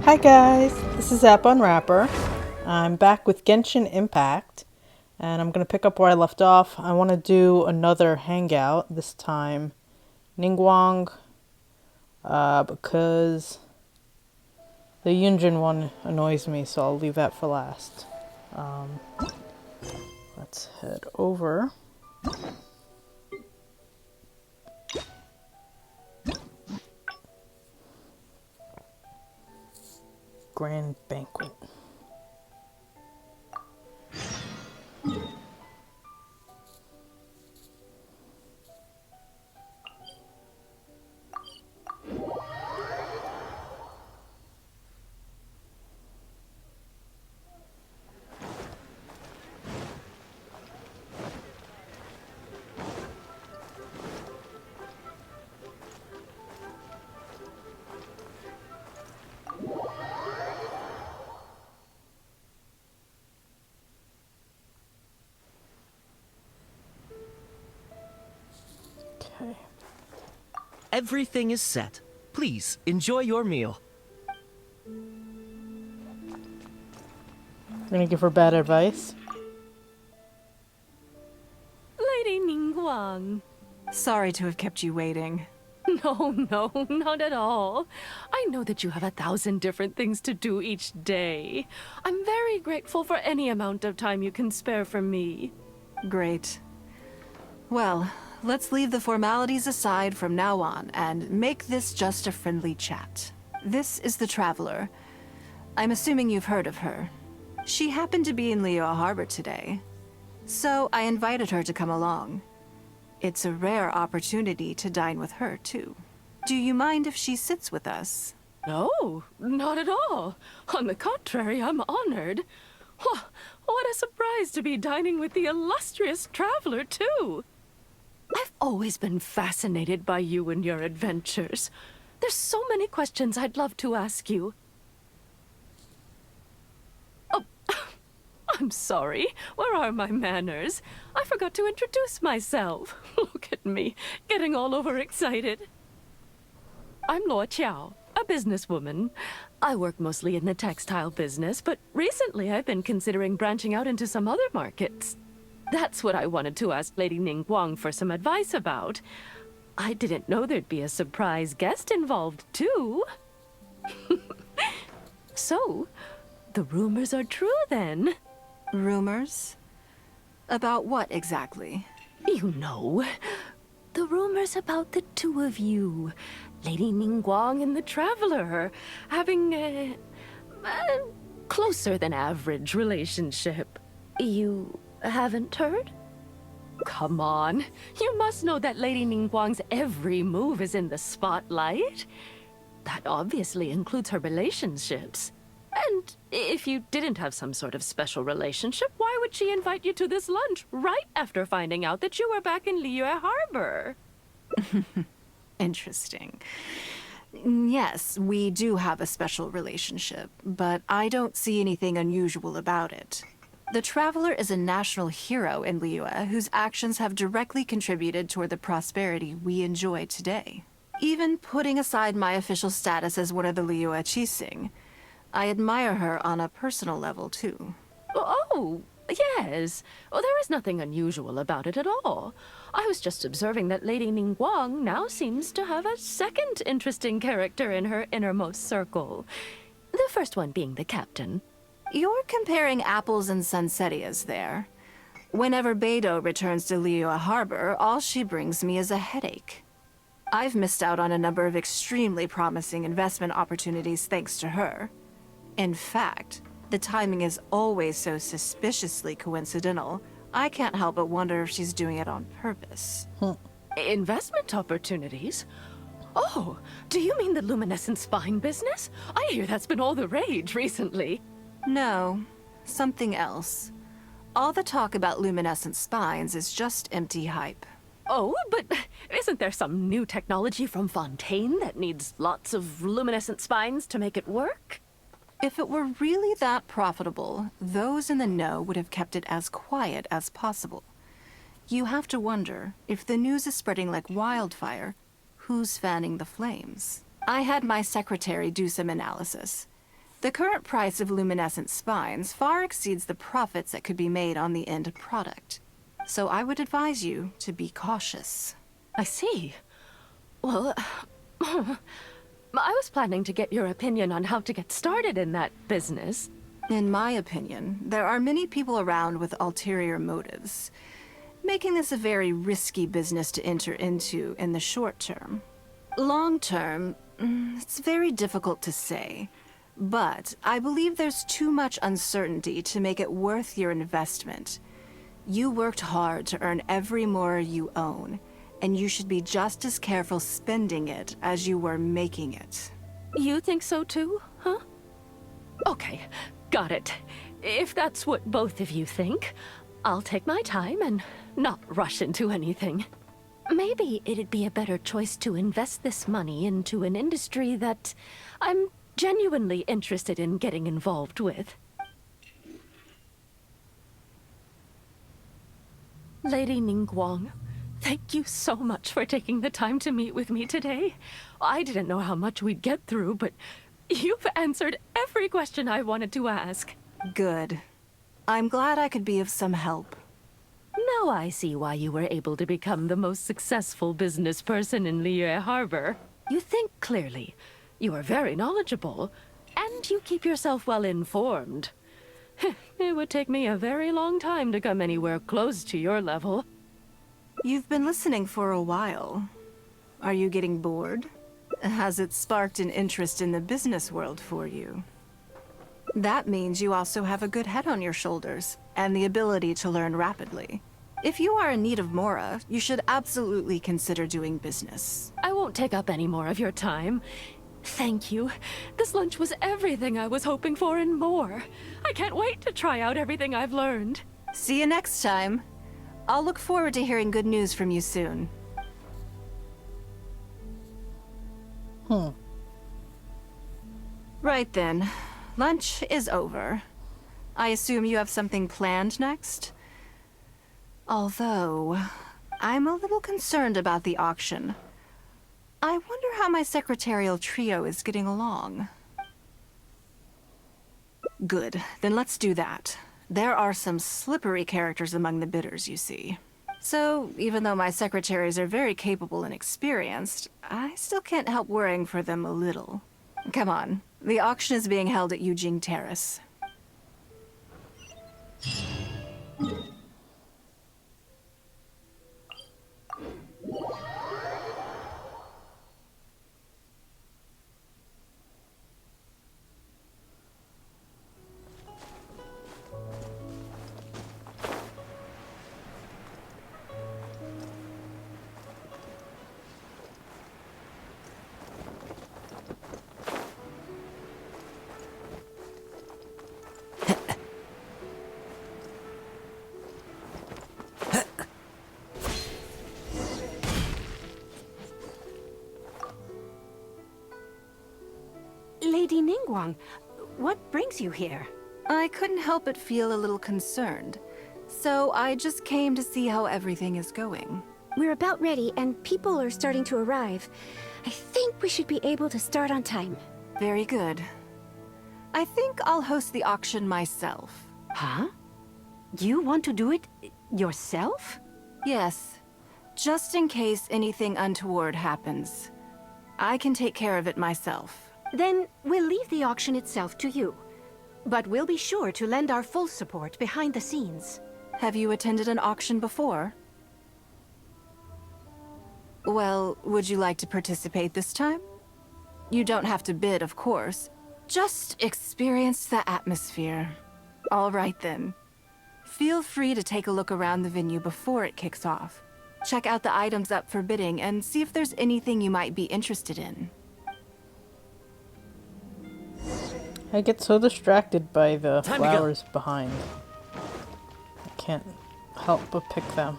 Hi guys, this is App Unwrapper. I'm back with Genshin Impact, and I'm going to pick up where I left off. I want to do another Hangout, this time Ningguang, because the Yunjin one annoys me, so I'll leave that for last. Um, let's head over. Grand Banquet. Okay. Everything is set. Please, enjoy your meal. I'm going to give her bad advice. Lady Ningguang. Sorry to have kept you waiting. No, not at all. I know that you have 1,000 different things to do each day. I'm very grateful for any amount of time you can spare for me. Great. Well, let's leave the formalities aside from now on and make this just a friendly chat. This is the Traveler. I'm assuming you've heard of her. She happened to be in Liyue Harbor today, so I invited her to come along. It's a rare opportunity to dine with her, too. Do you mind if she sits with us? No, not at all. On the contrary, I'm honored. What a surprise to be dining with the illustrious Traveler, too. I've always been fascinated by you and your adventures. There's so many questions I'd love to ask you. Oh, I'm sorry. Where are my manners? I forgot to introduce myself. Look at me, getting all overexcited. I'm Luo Qiao, a businesswoman. I work mostly in the textile business, but recently I've been considering branching out into some other markets. That's what I wanted to ask Lady Ningguang for some advice about. I didn't know there'd be a surprise guest involved, too. So, the rumors are true, then? Rumors? About what exactly? You know, the rumors about the two of you, Lady Ningguang and the Traveler, having a closer than average relationship. You haven't heard? Come on, you must know that Lady Ningguang's every move is in the spotlight. That obviously includes her relationships. And if you didn't have some sort of special relationship, why would she invite you to this lunch right after finding out that you were back in Liyue Harbor? Interesting. Yes, we do have a special relationship, but I don't see anything unusual about it. The Traveler is a national hero in Liyue whose actions have directly contributed toward the prosperity we enjoy today. Even putting aside my official status as one of the Liyue Qixing, I admire her on a personal level, too. Oh, yes. Well, there is nothing unusual about it at all. I was just observing that Lady Ningguang now seems to have a second interesting character in her innermost circle. The first one being the captain. You're comparing apples and sunsettias there. Whenever Beidou returns to Liyue Harbor, all she brings me is a headache. I've missed out on a number of extremely promising investment opportunities thanks to her. In fact, the timing is always so suspiciously coincidental, I can't help but wonder if she's doing it on purpose. Investment opportunities? Oh, do you mean the luminescent spine business? I hear that's been all the rage recently. No, something else. All the talk about luminescent spines is just empty hype. Oh, but isn't there some new technology from Fontaine that needs lots of luminescent spines to make it work? If it were really that profitable, those in the know would have kept it as quiet as possible. You have to wonder, if the news is spreading like wildfire, who's fanning the flames? I had my secretary do some analysis. The current price of luminescent spines far exceeds the profits that could be made on the end product. So I would advise you to be cautious. I see. Well, I was planning to get your opinion on how to get started in that business. In my opinion, there are many people around with ulterior motives, making this a very risky business to enter into in the short term. Long term, it's very difficult to say, but I believe there's too much uncertainty to make it worth your investment. You worked hard to earn every mora you own, and you should be just as careful spending it as you were making it. You think so too, huh? Okay, got it. If that's what both of you think, I'll take my time and not rush into anything. Maybe it'd be a better choice to invest this money into an industry that I'm genuinely interested in getting involved with. Lady Ningguang, thank you so much for taking the time to meet with me today. I didn't know how much we'd get through, but you've answered every question I wanted to ask. Good. I'm glad I could be of some help. Now I see why you were able to become the most successful business person in Liyue Harbor. You think clearly, you are very knowledgeable, and you keep yourself well informed. It would take me a very long time to come anywhere close to your level. You've been listening for a while. Are you getting bored? Has it sparked an interest in the business world for you? That means you also have a good head on your shoulders, and the ability to learn rapidly. If you are in need of mora, you should absolutely consider doing business. I won't take up any more of your time. Thank you. This lunch was everything I was hoping for and more. I can't wait to try out everything I've learned. See you next time. I'll look forward to hearing good news from you soon. Right then. Lunch is over. I assume you have something planned next? Although, I'm a little concerned about the auction. I wonder how my secretarial trio is getting along. Good, then let's do that. There are some slippery characters among the bidders, you see. So, even though my secretaries are very capable and experienced, I still can't help worrying for them a little. Come on, the auction is being held at Yujing Terrace. Lady Ningguang, what brings you here? I couldn't help but feel a little concerned, so I just came to see how everything is going. We're about ready and people are starting to arrive. I think we should be able to start on time. Very good. I think I'll host the auction myself. Huh? You want to do it yourself? Yes, just in case anything untoward happens. I can take care of it myself. Then we'll leave the auction itself to you. But we'll be sure to lend our full support behind the scenes. Have you attended an auction before? Well, would you like to participate this time? You don't have to bid, of course. Just experience the atmosphere. All right then. Feel free to take a look around the venue before it kicks off. Check out the items up for bidding and see if there's anything you might be interested in. I get so distracted by the Time to go. flowers behind. I can't help but pick them.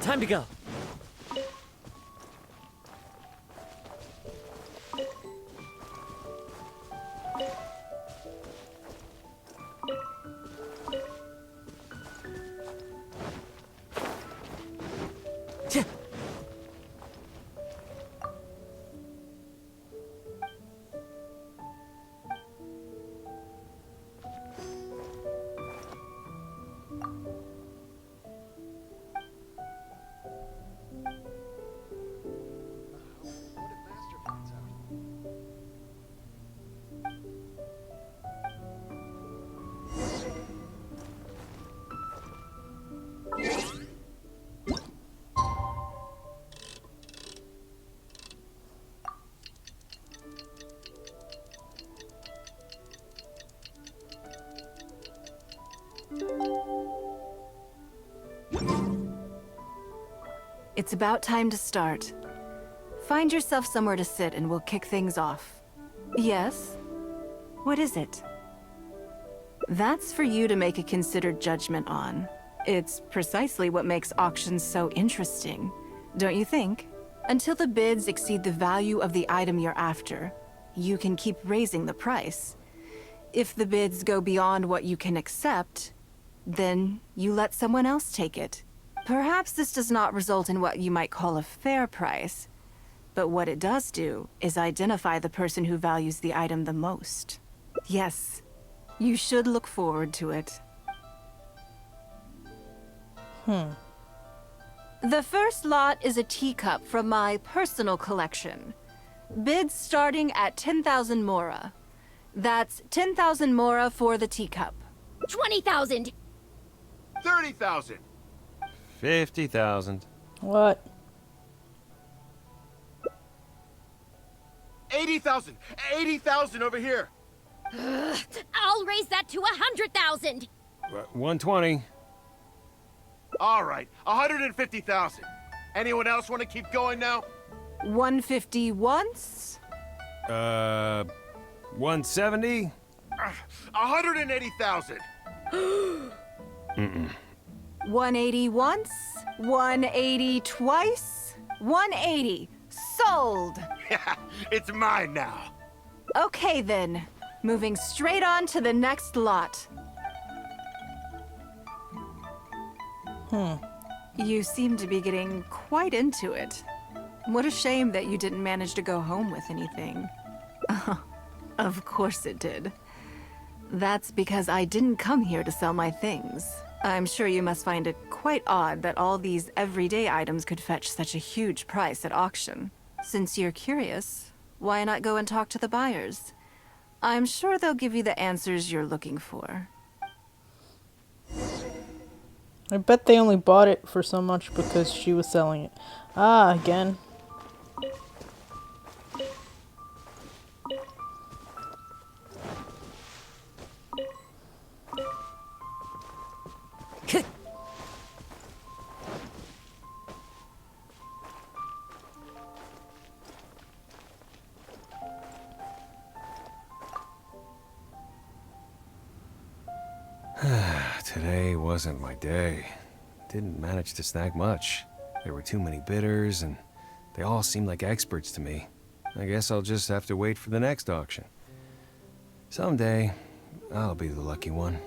Time to go. it's about time to start. Find yourself somewhere to sit and we'll kick things off. Yes? What is it? That's for you to make a considered judgment on. It's precisely what makes auctions so interesting, don't you think? Until the bids exceed the value of the item you're after, you can keep raising the price. If the bids go beyond what you can accept, then you let someone else take it. Perhaps this does not result in what you might call a fair price, but what it does do is identify the person who values the item the most. Yes, you should look forward to it. The first lot is a teacup from my personal collection. Bids starting at 10,000 mora. That's 10,000 mora for the teacup. 20,000. 30,000. 50,000. What? 80,000. 80,000 over here. I'll raise that to 100,000. 120. All right, 150,000. Anyone else want to keep going now? 150 once. 170. 180,000. 180 once. 180 twice. 180. Sold. It's mine now. Okay then. Moving straight on to the next lot. You seem to be getting quite into it. What a shame that you didn't manage to go home with anything. Of course it did. That's because I didn't come here to sell my things. I'm sure you must find it quite odd that all these everyday items could fetch such a huge price at auction. Since you're curious, why not go and talk to the buyers? I'm sure they'll give you the answers you're looking for. I bet they only bought it for so much because she was selling it. Ah, again. Today wasn't my day. Didn't manage to snag much. There were too many bidders, and they all seemed like experts to me. I guess I'll just have to wait for the next auction. Someday, I'll be the lucky one.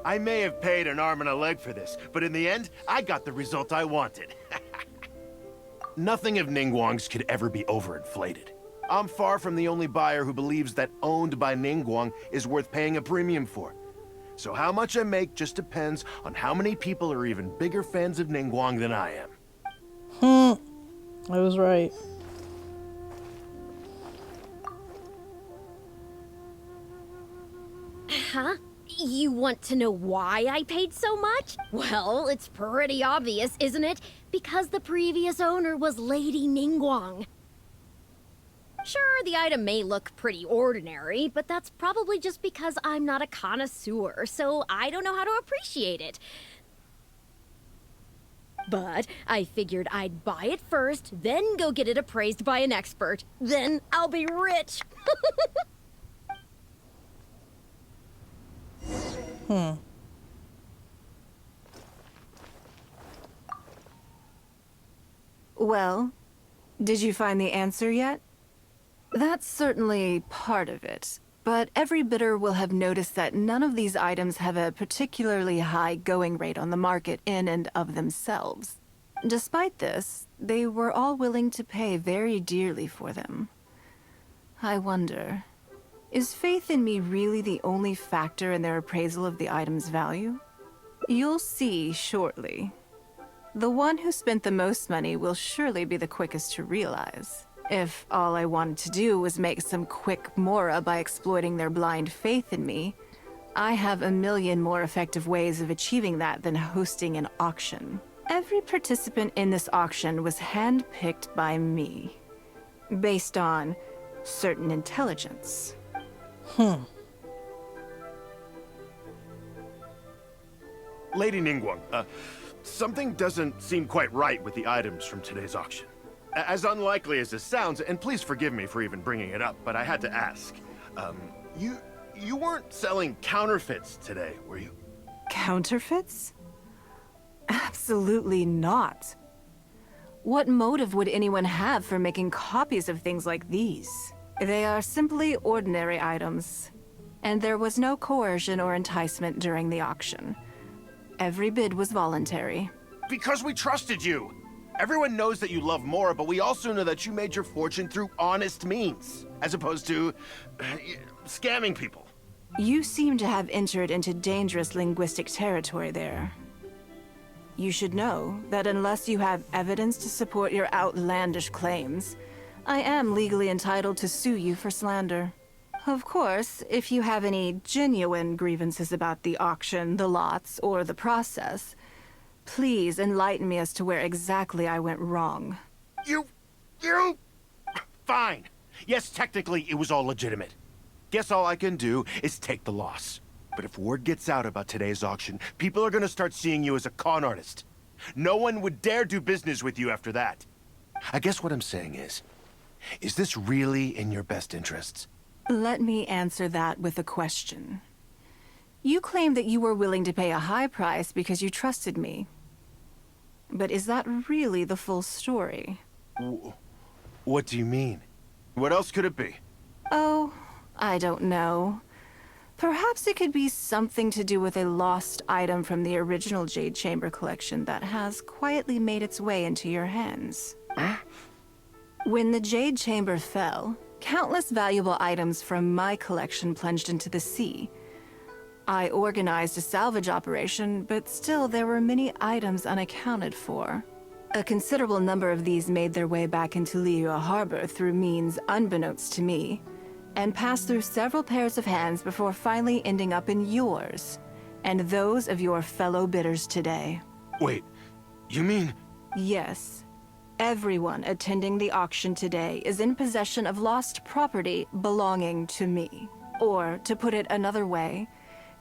I may have paid an arm and a leg for this, but in the end, I got the result I wanted. Nothing of Ningguang's could ever be overinflated. I'm far from the only buyer who believes that owned by Ningguang is worth paying a premium for. So how much I make just depends on how many people are even bigger fans of Ningguang than I am. I was right. Huh? You want to know why I paid so much? Well, it's pretty obvious, isn't it? Because the previous owner was Lady Ningguang. Sure, the item may look pretty ordinary, but that's probably just because I'm not a connoisseur, so I don't know how to appreciate it. But I figured I'd buy it first, then go get it appraised by an expert. Then I'll be rich. Well, did you find the answer yet? That's certainly part of it, but every bidder will have noticed that none of these items have a particularly high going rate on the market in and of themselves. Despite this, they were all willing to pay very dearly for them. I wonder, is faith in me really the only factor in their appraisal of the item's value? You'll see shortly. The one who spent the most money will surely be the quickest to realize. If all I wanted to do was make some quick mora by exploiting their blind faith in me, I have a million more effective ways of achieving that than hosting an auction. Every participant in this auction was handpicked by me, based on certain intelligence. Lady Ningguang, something doesn't seem quite right with the items from today's auction. As unlikely as this sounds, and please forgive me for even bringing it up, but I had to ask. You weren't selling counterfeits today, were you? Counterfeits? Absolutely not. What motive would anyone have for making copies of things like these? They are simply ordinary items, and there was no coercion or enticement during the auction. Every bid was voluntary. Because we trusted you! Everyone knows that you love Mora, but we also know that you made your fortune through honest means, as opposed to scamming people. You seem to have entered into dangerous linguistic territory there. You should know that unless you have evidence to support your outlandish claims, I am legally entitled to sue you for slander. Of course, if you have any genuine grievances about the auction, the lots, or the process, please enlighten me as to where exactly I went wrong. You... Fine. Yes, technically it was all legitimate. Guess all I can do is take the loss. But if word gets out about today's auction, people are gonna start seeing you as a con artist. No one would dare do business with you after that. I guess what I'm saying is this really in your best interests? Let me answer that with a question. You claim that you were willing to pay a high price because you trusted me. But is that really the full story? What do you mean? What else could it be? Oh, I don't know. Perhaps it could be something to do with a lost item from the original Jade Chamber collection that has quietly made its way into your hands. When the Jade Chamber fell, countless valuable items from my collection plunged into the sea. I organized a salvage operation, but still there were many items unaccounted for. A considerable number of these made their way back into Liyue Harbor through means unbeknownst to me, and passed through several pairs of hands before finally ending up in yours, and those of your fellow bidders today. Wait, you mean... Yes. Everyone attending the auction today is in possession of lost property belonging to me. Or, to put it another way,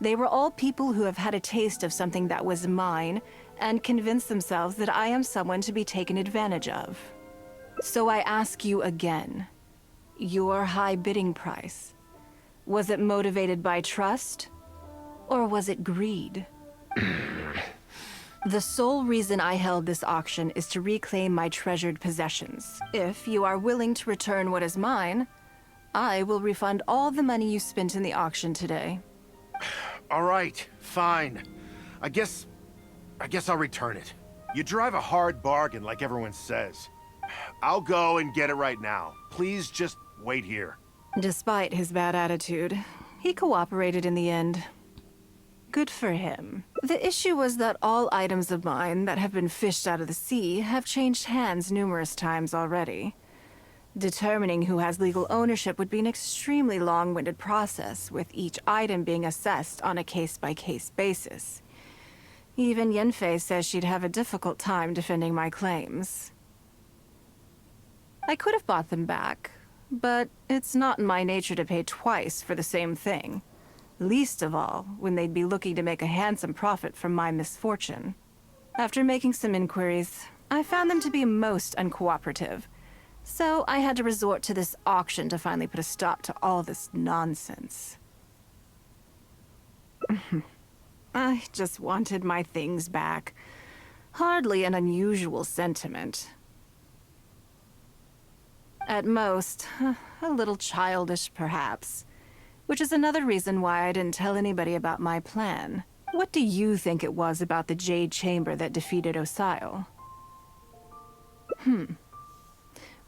they were all people who have had a taste of something that was mine and convinced themselves that I am someone to be taken advantage of. So I ask you again, your high bidding price, was it motivated by trust, or was it greed? The sole reason I held this auction is to reclaim my treasured possessions. If you are willing to return what is mine, I will refund all the money you spent in the auction today. All right, fine. I guess I'll return it. You drive a hard bargain like everyone says. I'll go and get it right now. Please just wait here. Despite his bad attitude, he cooperated in the end. Good for him. The issue was that all items of mine that have been fished out of the sea have changed hands numerous times already. Determining who has legal ownership would be an extremely long-winded process, with each item being assessed on a case-by-case basis. Even Yanfei says she'd have a difficult time defending my claims. I could have bought them back, but it's not in my nature to pay twice for the same thing. Least of all, when they'd be looking to make a handsome profit from my misfortune. After making some inquiries, I found them to be most uncooperative, so I had to resort to this auction to finally put a stop to all this nonsense. I just wanted my things back. Hardly an unusual sentiment. At most, a little childish, perhaps. Which is another reason why I didn't tell anybody about my plan. What do you think it was about the Jade Chamber that defeated Osile?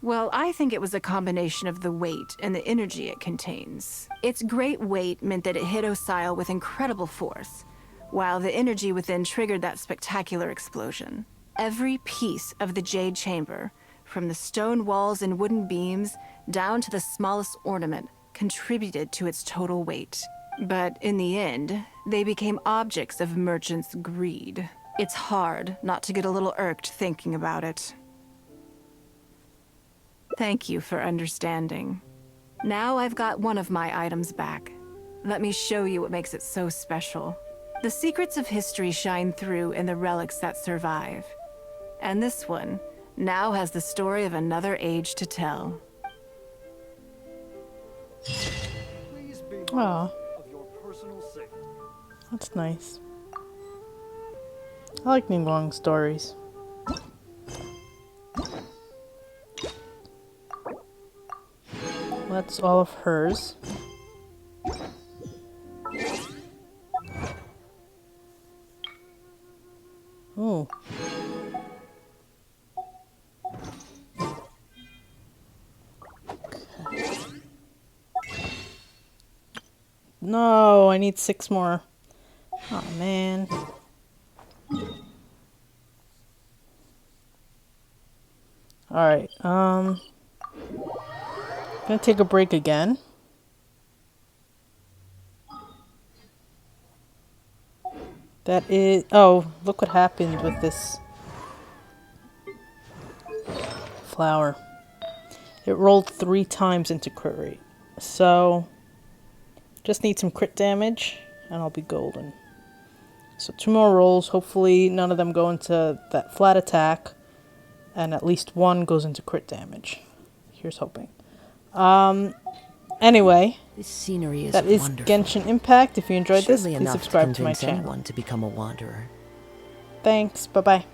Well, I think it was a combination of the weight and the energy it contains. Its great weight meant that it hit Osile with incredible force, while the energy within triggered that spectacular explosion. Every piece of the Jade Chamber, from the stone walls and wooden beams down to the smallest ornament, contributed to its total weight. But in the end, they became objects of merchants' greed. It's hard not to get a little irked thinking about it. Thank you for understanding. Now I've got one of my items back. Let me show you what makes it so special. The secrets of history shine through in the relics that survive. And this one now has the story of another age to tell. Aw, that's nice. I like Ningguang stories. That's all of hers. Ooh. No, I need 6 more. Oh man. Alright, gonna take a break again. That is, oh, look what happened with this flower. It rolled 3 times into crit rate. So, just need some crit damage and I'll be golden. So 2 more rolls, hopefully none of them go into that flat attack and at least 1 goes into crit damage. Here's hoping. Anyway, This scenery is that is wonderful. Genshin Impact. If you enjoyed this, Surely please enough subscribe to my convince channel. anyone to become a wanderer. Thanks, bye-bye.